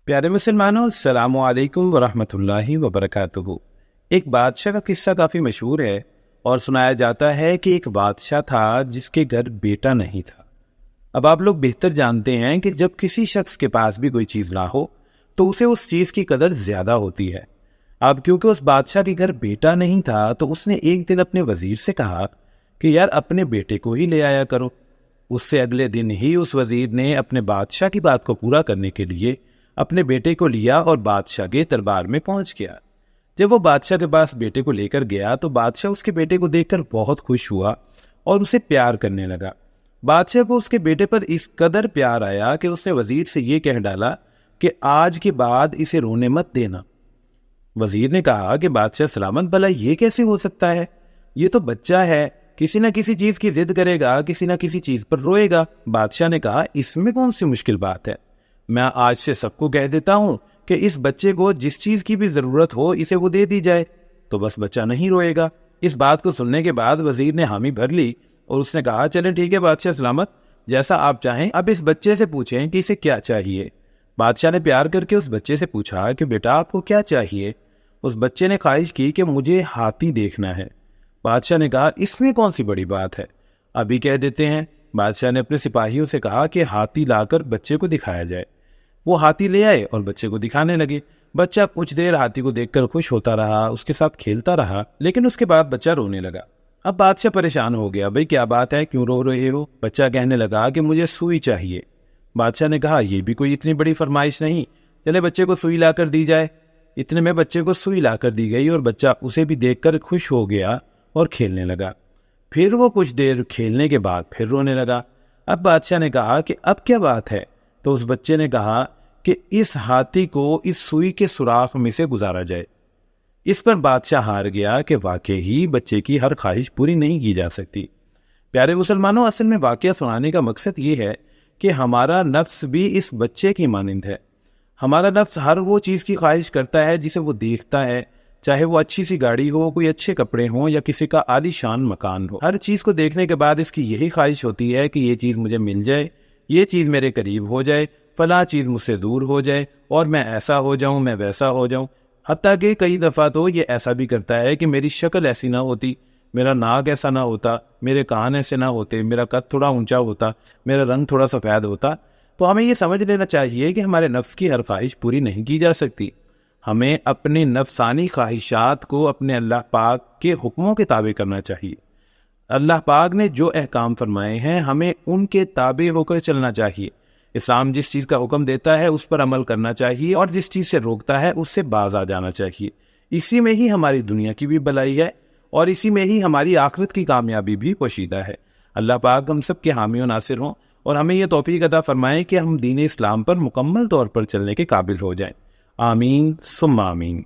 پیارے مسلمانوں، السلام علیکم ورحمۃ اللہ وبرکاتہ۔ ایک بادشاہ کا قصہ کافی مشہور ہے اور سنایا جاتا ہے کہ ایک بادشاہ تھا جس کے گھر بیٹا نہیں تھا۔ اب آپ لوگ بہتر جانتے ہیں کہ جب کسی شخص کے پاس بھی کوئی چیز نہ ہو تو اسے اس چیز کی قدر زیادہ ہوتی ہے۔ اب کیونکہ اس بادشاہ کے گھر بیٹا نہیں تھا تو اس نے ایک دن اپنے وزیر سے کہا کہ یار اپنے بیٹے کو ہی لے آیا کرو۔ اس سے اگلے دن ہی اس وزیر نے اپنے بادشاہ کی بات کو پورا کرنے کے لیے اپنے بیٹے کو لیا اور بادشاہ کے دربار میں پہنچ گیا۔ جب وہ بادشاہ کے پاس بیٹے کو لے کر گیا تو بادشاہ اس کے بیٹے کو دیکھ کر بہت خوش ہوا اور اسے پیار کرنے لگا۔ بادشاہ کو اس کے بیٹے پر اس قدر پیار آیا کہ اس نے وزیر سے یہ کہہ ڈالا کہ آج کے بعد اسے رونے مت دینا۔ وزیر نے کہا کہ بادشاہ سلامت، بھلا یہ کیسے ہو سکتا ہے؟ یہ تو بچہ ہے، کسی نہ کسی چیز کی ضد کرے گا، کسی نہ کسی چیز پر روئے گا۔ بادشاہ نے کہا اس میں کون سی مشکل بات ہے؟ میں آج سے سب کو کہہ دیتا ہوں کہ اس بچے کو جس چیز کی بھی ضرورت ہو اسے وہ دے دی جائے، تو بس بچہ نہیں روئے گا۔ اس بات کو سننے کے بعد وزیر نے حامی بھر لی اور اس نے کہا چلیں ٹھیک ہے بادشاہ سلامت، جیسا آپ چاہیں۔ اب اس بچے سے پوچھیں کہ اسے کیا چاہیے۔ بادشاہ نے پیار کر کے اس بچے سے پوچھا کہ بیٹا آپ کو کیا چاہیے؟ اس بچے نے خواہش کی کہ مجھے ہاتھی دیکھنا ہے۔ بادشاہ نے کہا اس میں کون سی بڑی بات ہے، ابھی کہہ دیتے ہیں۔ بادشاہ نے اپنے سپاہیوں سے کہا کہ ہاتھی لا کر بچے کو دکھایا جائے۔ وہ ہاتھی لے آئے اور بچے کو دکھانے لگے۔ بچہ کچھ دیر ہاتھی کو دیکھ کر خوش ہوتا رہا، اس کے ساتھ کھیلتا رہا، لیکن اس کے بعد بچہ رونے لگا۔ اب بادشاہ پریشان ہو گیا، بھئی کیا بات ہے، کیوں رو رہے ہو؟ بچہ کہنے لگا کہ مجھے سوئی چاہیے۔ بادشاہ نے کہا یہ بھی کوئی اتنی بڑی فرمائش نہیں، چلے بچے کو سوئی لا کر دی جائے۔ اتنے میں بچے کو سوئی لا کر دی گئی اور بچہ اسے بھی دیکھ کر خوش ہو گیا اور کھیلنے لگا۔ پھر وہ کچھ دیر کھیلنے کے بعد پھر رونے لگا۔ اب بادشاہ نے کہا کہ اب کیا بات ہے؟ تو اس بچے نے کہا کہ اس ہاتھی کو اس سوئی کے سوراخ میں سے گزارا جائے۔ اس پر بادشاہ ہار گیا کہ واقعی بچے کی ہر خواہش پوری نہیں کی جا سکتی۔ پیارے مسلمانوں، اصل میں واقعہ سنانے کا مقصد یہ ہے کہ ہمارا نفس بھی اس بچے کی مانند ہے۔ ہمارا نفس ہر وہ چیز کی خواہش کرتا ہے جسے وہ دیکھتا ہے، چاہے وہ اچھی سی گاڑی ہو، کوئی اچھے کپڑے ہوں یا کسی کا عالی شان مکان ہو۔ ہر چیز کو دیکھنے کے بعد اس کی یہی خواہش ہوتی ہے کہ یہ چیز مجھے مل جائے، یہ چیز میرے قریب ہو جائے، فلاں چیز مجھ سے دور ہو جائے اور میں ایسا ہو جاؤں، میں ویسا ہو جاؤں۔ حتیٰ کہ کئی دفعہ تو یہ ایسا بھی کرتا ہے کہ میری شکل ایسی نہ ہوتی، میرا ناک ایسا نہ ہوتا، میرے کان ایسے نہ ہوتے، میرا قد تھوڑا اونچا ہوتا، میرا رنگ تھوڑا سفید ہوتا۔ تو ہمیں یہ سمجھ لینا چاہیے کہ ہمارے نفس کی ہر خواہش پوری نہیں کی جا سکتی۔ ہمیں اپنے نفسانی خواہشات کو اپنے اللہ پاک کے حکموں کے تابع کرنا چاہیے۔ اللہ پاک نے جو احکام فرمائے ہیں ہمیں ان کے تابع ہو کر چلنا چاہیے۔ اسلام جس چیز کا حکم دیتا ہے اس پر عمل کرنا چاہیے اور جس چیز سے روکتا ہے اس سے باز آ جانا چاہیے۔ اسی میں ہی ہماری دنیا کی بھی بھلائی ہے اور اسی میں ہی ہماری آخرت کی کامیابی بھی پوشیدہ ہے۔ اللہ پاک ہم سب کے حامی و ناصر ہوں اور ہمیں یہ توفیق عطا فرمائے کہ ہم دین اسلام پر مکمل طور پر چلنے کے قابل ہو جائیں۔ آمین ثم آمین۔